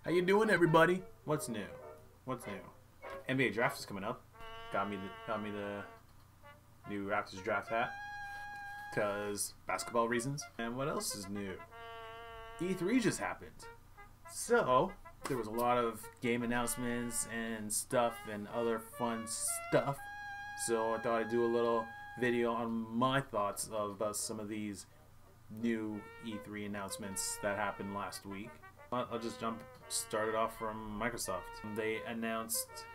How you doing, everybody? What's new? What's new? NBA draft is coming up. Got me the new Raptors draft hat, cause basketball reasons. And what else is new? E3 just happened. So there was a lot of game announcements and stuff and other fun stuff. So I thought I'd do a little video on my thoughts about some of these new E3 announcements that happened last week. I'll just start it off from Microsoft. They announced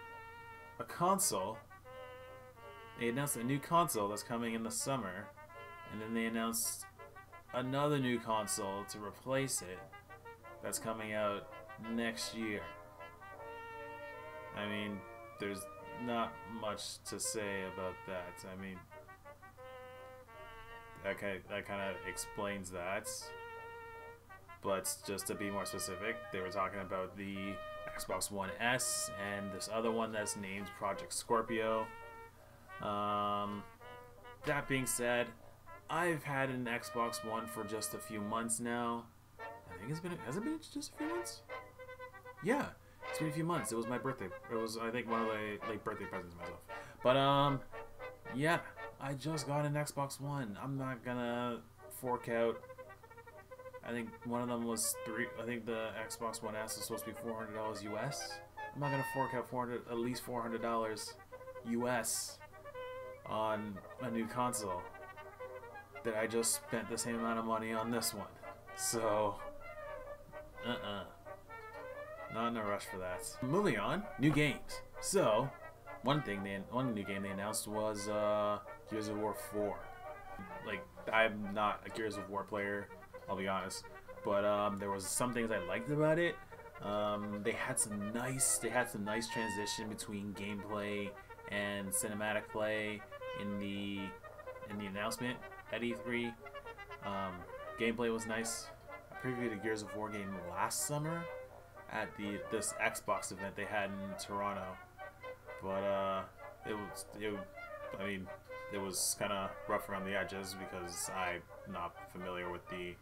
a console. They announced a new console that's coming in the summer, and then they announced another new console to replace it that's coming out next year. I mean, there's not much to say about that. I mean, that kind of explains that. But just to be more specific, they were talking about the Xbox One S and this other one that's named Project Scorpio. That being said, I've had an Xbox One for just a few months now. I think has it been just a few months? Yeah, it's been a few months. It was my birthday. It was, I think, one of the birthday presents to myself. But yeah, I just got an Xbox One. I'm not gonna fork out. I think one of them was I think the Xbox One S is supposed to be $400 US. I'm not gonna fork out at least $400 US on a new console that I just spent the same amount of money on this one. So, not in a rush for that. Moving on, new games. So, one new game they announced was Gears of War 4. Like, I'm not a Gears of War player, I'll be honest, but there was some things I liked about it. They had some nice transition between gameplay and cinematic play in the announcement at E3. Gameplay was nice. I previewed a Gears of War game last summer at this Xbox event they had in Toronto, but it was kind of rough around the edges because I'm not familiar with the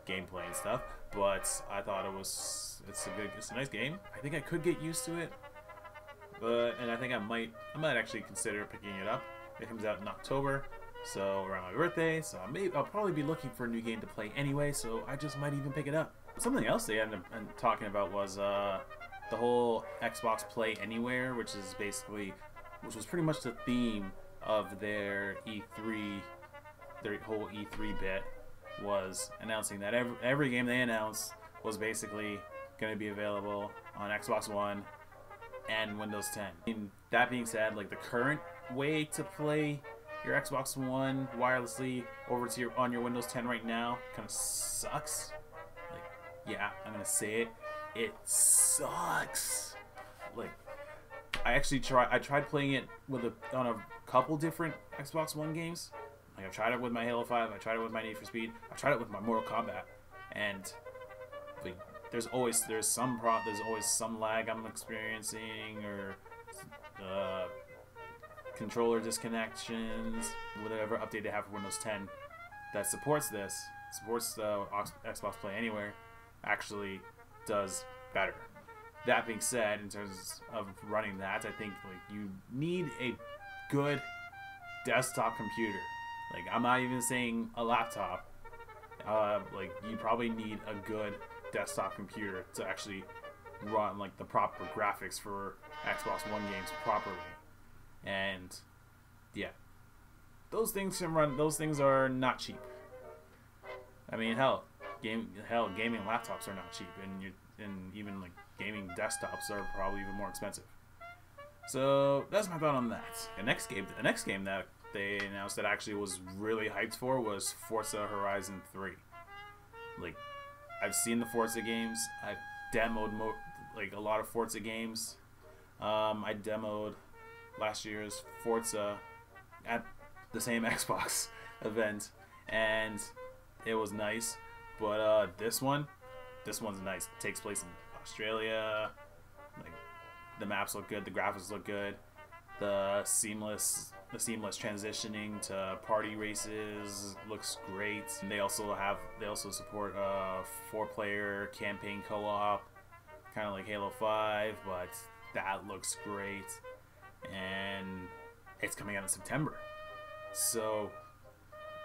gameplay and stuff, but I thought it's a nice game. I think I could get used to it, and I think I might actually consider picking it up. It comes out in October, so around my birthday, so I'll probably be looking for a new game to play anyway, so I just might even pick it up. Something else they ended up talking about was the whole Xbox Play Anywhere, which was pretty much the theme of their E3, their whole E3 bit, was announcing that every game they announced was basically going to be available on Xbox One and Windows 10. And that being said, like, the current way to play your Xbox One wirelessly over to on your Windows 10 right now kind of sucks. Like, yeah, I'm gonna say it sucks. Like, I tried playing it on a couple different Xbox One games. Like, I tried it with my Halo 5, I tried it with my Need for Speed, I tried it with my Mortal Kombat, and like, there's always some lag I'm experiencing, or controller disconnections. Whatever update they have for Windows 10 that supports Xbox Play Anywhere actually does better. That being said, in terms of running that, I think, like, you need a good desktop computer. Like, I'm not even saying a laptop. Like, you probably need a good desktop computer to actually run, like, the proper graphics for Xbox One games properly. And yeah, those things are not cheap. I mean, hell, gaming laptops are not cheap, and even like gaming desktops are probably even more expensive. So that's my thought on that. The next game that they announced that actually was really hyped for was Forza Horizon 3. Like, I've seen the Forza games. I've demoed like a lot of Forza games. I demoed last year's Forza at the same Xbox event, and it was nice. But this one's nice. It takes place in Australia. Like, the maps look good, the graphics look good, the seamless transitioning to party races looks great. And they also support a 4-player campaign co-op. kind of like Halo 5, but that looks great, and it's coming out in September. So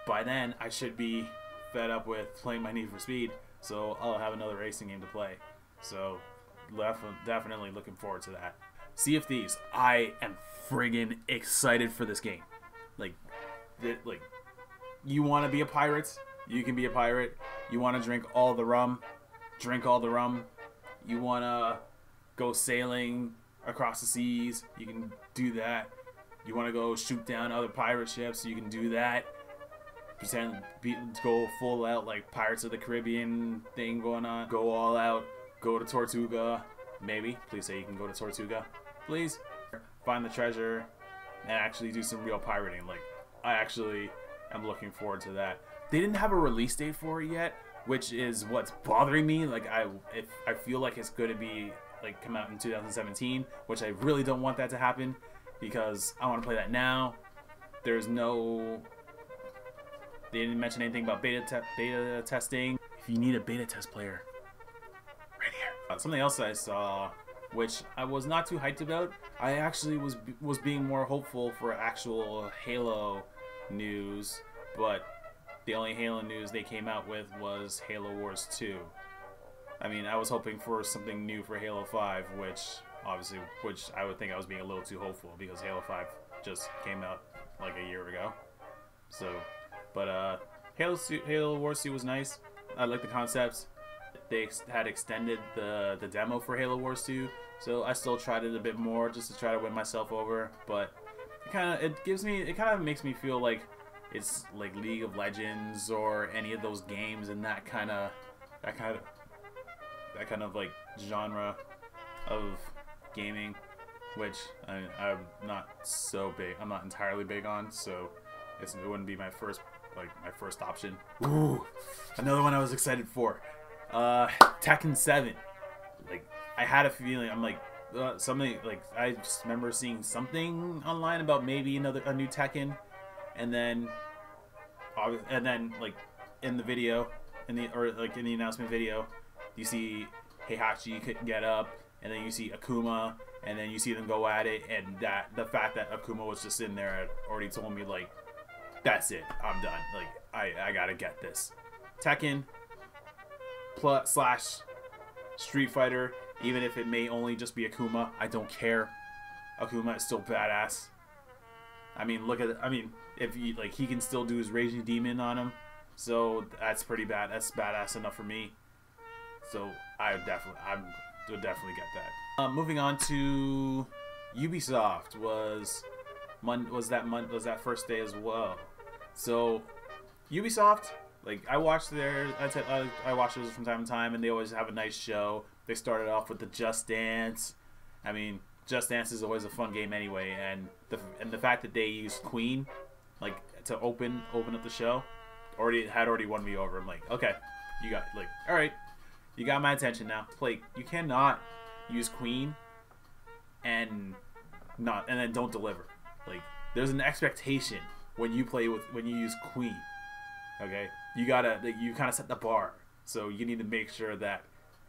by then, I should be fed up with playing my Need for Speed, so I'll have another racing game to play. So definitely looking forward to that. Sea of Thieves, I am friggin' excited for this game. Like you want to be a pirate, you can be a pirate. You want to drink all the rum, drink all the rum. You want to go sailing across the seas, you can do that. You want to go shoot down other pirate ships, you can do that. Go full out like Pirates of the Caribbean thing going on. Go all out. Go to Tortuga. Maybe. Please say you can go to Tortuga. Please. Find the treasure and actually do some real pirating. Like, I actually am looking forward to that. They didn't have a release date for it yet, which is what's bothering me. Like, I feel like it's going to be like come out in 2017, which I really don't want that to happen because I want to play that now. There's no... They didn't mention anything about beta testing. If you need a beta test player, right here. Something else I saw, which I was not too hyped about. I actually was being more hopeful for actual Halo news, but the only Halo news they came out with was Halo Wars 2. I mean, I was hoping for something new for Halo 5, which I would think I was being a little too hopeful because Halo 5 just came out like a year ago. So. But Halo Wars 2 was nice. I like the concepts. They had extended the demo for Halo Wars 2, so I still tried it a bit more just to try to win myself over. But it kind of makes me feel like it's like League of Legends or any of those games and that kind of like genre of gaming, which I'm not so big. I'm not entirely big on, so it wouldn't be my first option. Ooh, another one I was excited for. Tekken 7. Like, I had a feeling, I'm like, something, like, I just remember seeing something online about maybe a new Tekken, and then like in the video, in the announcement video, you see Heihachi get up, and then you see Akuma, and then you see them go at it, and the fact that Akuma was just in there already told me, like, that's it, I'm done. Like, I gotta get this. Tekken / Street Fighter, even if it may only just be Akuma, I don't care. Akuma is still badass. I mean, if he can still do his Raging Demon on him, so that's pretty bad. That's badass enough for me. So I would definitely get that. Moving on to Ubisoft was that first day as well. So Ubisoft, like, I watched I watch those from time to time, and they always have a nice show. They started off with the Just Dance. I mean, Just Dance is always a fun game anyway, and the fact that they used Queen, like, to open up the show, already won me over. I'm like, okay, you got, like, all right, you got my attention now. Like, you cannot use Queen and then don't deliver. Like, there's an expectation when you use Queen. Okay, you kind of set the bar, so you need to make sure that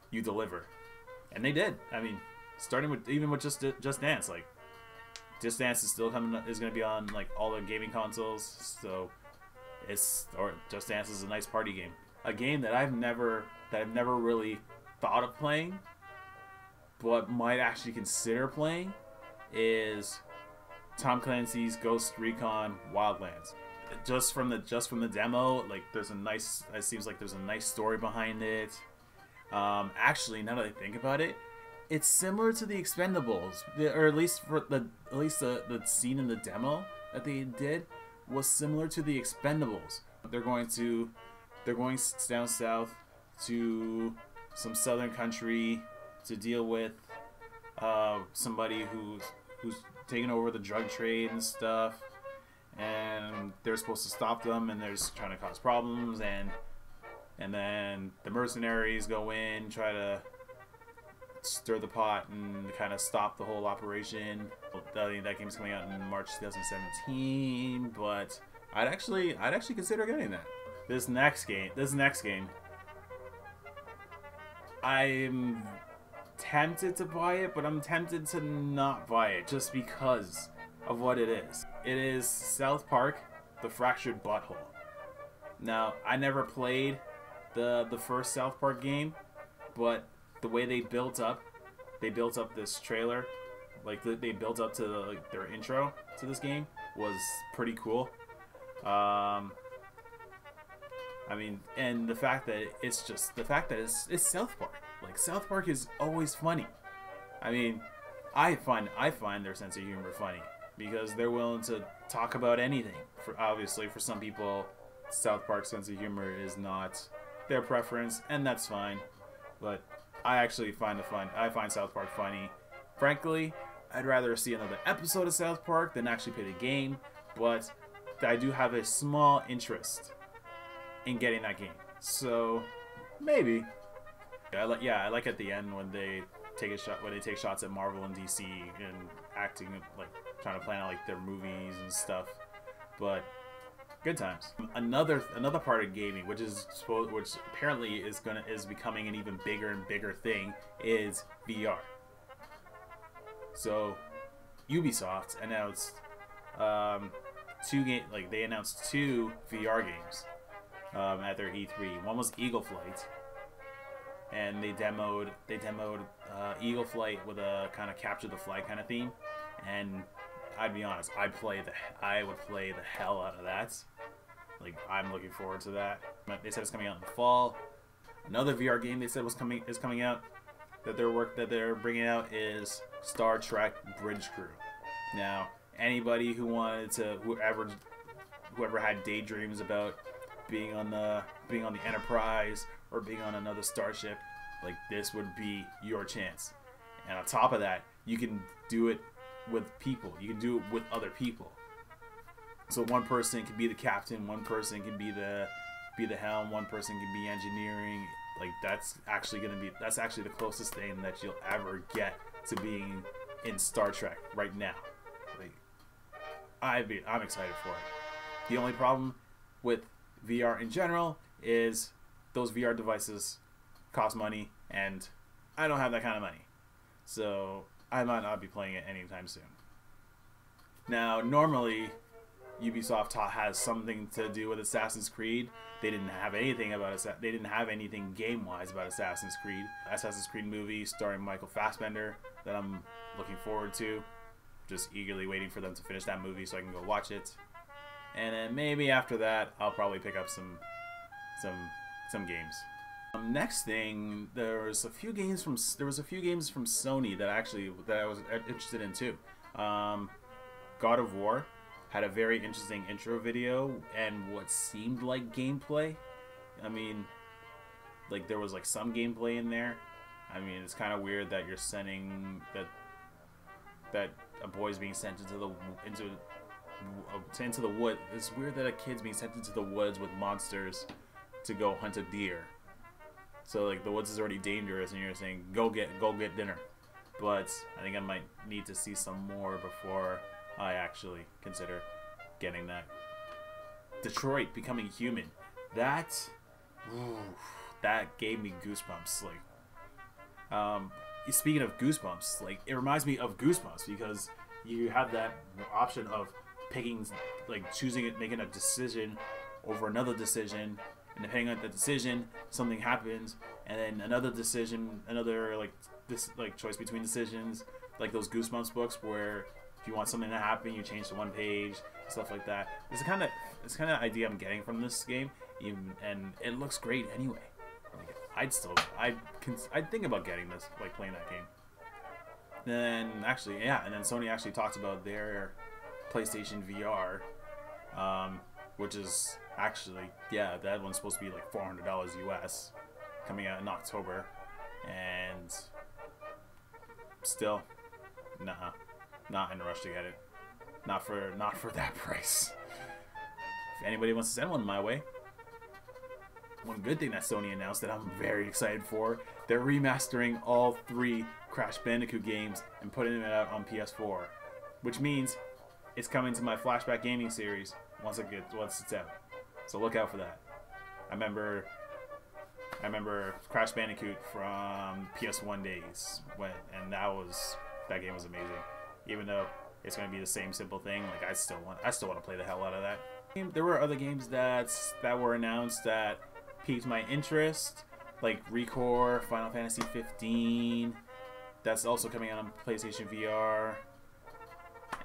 you deliver, and they did. I mean, starting with Just Dance, like, Just Dance is still going to be on like all the gaming consoles, so Just Dance is a nice party game, a game that I've never really thought of playing, but might actually consider playing, is Tom Clancy's Ghost Recon Wildlands. Just from the demo, like, it seems like there's a nice story behind it. Actually, now that I think about it, it's similar to the Expendables, or at least the scene in the demo that they did was similar to the Expendables. They're going down south to some southern country to deal with somebody who's taking over the drug trade and stuff, and they're supposed to stop them, and they're just trying to cause problems, and then the mercenaries go in, try to stir the pot and kind of stop the whole operation. That game's coming out in March 2017, but I'd actually consider getting that. This next game, I'm tempted to buy it, but I'm tempted to not buy it just because of what it is. It is South Park, The Fractured Butthole. Now, I never played the first South Park game, but the way they built up this trailer, like they built up to like their intro to this game was pretty cool. I mean, and the fact that it's South Park. Like, South Park is always funny. I mean, I find their sense of humor funny because they're willing to talk about anything. Obviously, for some people, South Park's sense of humor is not their preference, and that's fine. But I actually find South Park funny. Frankly, I'd rather see another episode of South Park than actually play the game, but I do have a small interest in getting that game. So maybe. I like at the end when they take shots at Marvel and DC and acting like trying to plan out like their movies and stuff. But good times. Another part of gaming, which apparently is becoming an even bigger and bigger thing, is VR. So Ubisoft announced they announced two VR games at their E3. One was Eagle Flight, and they demoed Eagle Flight with a kind of capture the flag kind of theme. And I'd be honest, I would play the hell out of that. Like, I'm looking forward to that. They said it's coming out in the fall. Another VR game they said is coming out that they're bringing out is Star Trek Bridge Crew. Now, anybody whoever had daydreams about being on the Enterprise or being on another starship, like, this would be your chance. And on top of that, you can do it with people. You can do it with other people. So one person can be the captain, one person can be the helm, one person can be engineering. Like, that's actually the closest thing that you'll ever get to being in Star Trek right now. Like, I'm excited for it. The only problem with VR in general is those VR devices cost money, and I don't have that kind of money. So I might not be playing it anytime soon. Now, normally Ubisoft has something to do with Assassin's Creed. They didn't have anything game-wise about Assassin's Creed. Assassin's Creed movie starring Michael Fassbender that I'm looking forward to. Just eagerly waiting for them to finish that movie so I can go watch it. And then maybe after that, I'll probably pick up some games. Next thing, there was a few games from Sony that I was interested in too. God of War had a very interesting intro video and what seemed like gameplay. I mean, like, there was like some gameplay in there. I mean, it's kind of weird that you're sending that a boy's being sent into the wood. It's weird that a kid's being sent into the woods with monsters to go hunt a deer. So, like, the woods is already dangerous, and you're saying go get dinner. But I think I might need to see some more before I actually consider getting that. Detroit Becoming Human. That gave me goosebumps. Like, speaking of goosebumps, like, it reminds me of Goosebumps because you have that option of picking, like, choosing it, making a decision over another decision, and depending on the decision, something happens, and then another decision, choice between decisions, like those Goosebumps books where if you want something to happen, you change to one page, stuff like that. It's the kind of idea I'm getting from this game, and it looks great anyway. Like, I'd think about getting this, like, playing that game. And then Sony actually talked about their PlayStation VR, which is actually, that one's supposed to be like $400 US, coming out in October, and still, not in a rush to get it, not for that price. If anybody wants to send one my way. One good thing that Sony announced that I'm very excited for, they're remastering all 3 Crash Bandicoot games and putting it out on PS4, which means it's coming to my Flashback Gaming series once it's out. So look out for that. I remember I remember Crash Bandicoot from PS1 days, and that game was amazing. Even though it's going to be the same simple thing, like I still want to play the hell out of that. There were other games that were announced that piqued my interest, like Recon, Final Fantasy 15. That's also coming out on PlayStation VR.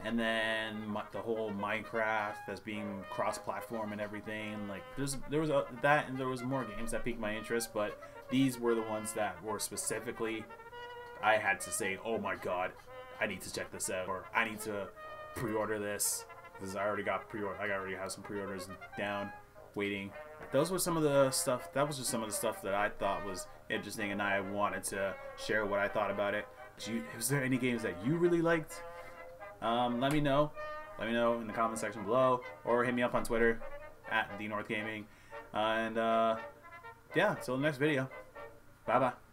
And then the whole Minecraft that's being cross-platform and everything. Like there was that, and there was more games that piqued my interest, but these were the ones that were specifically I had to say, oh my god, I need to check this out, or I need to pre-order this because I already have some pre-orders down, waiting. Those were some of the stuff. That was just some of the stuff that I thought was interesting, and I wanted to share what I thought about it. Was there any games that you really liked? Let me know. Let me know in the comment section below, or hit me up on Twitter @TheNorthGaming. And yeah, till the next video. Bye bye.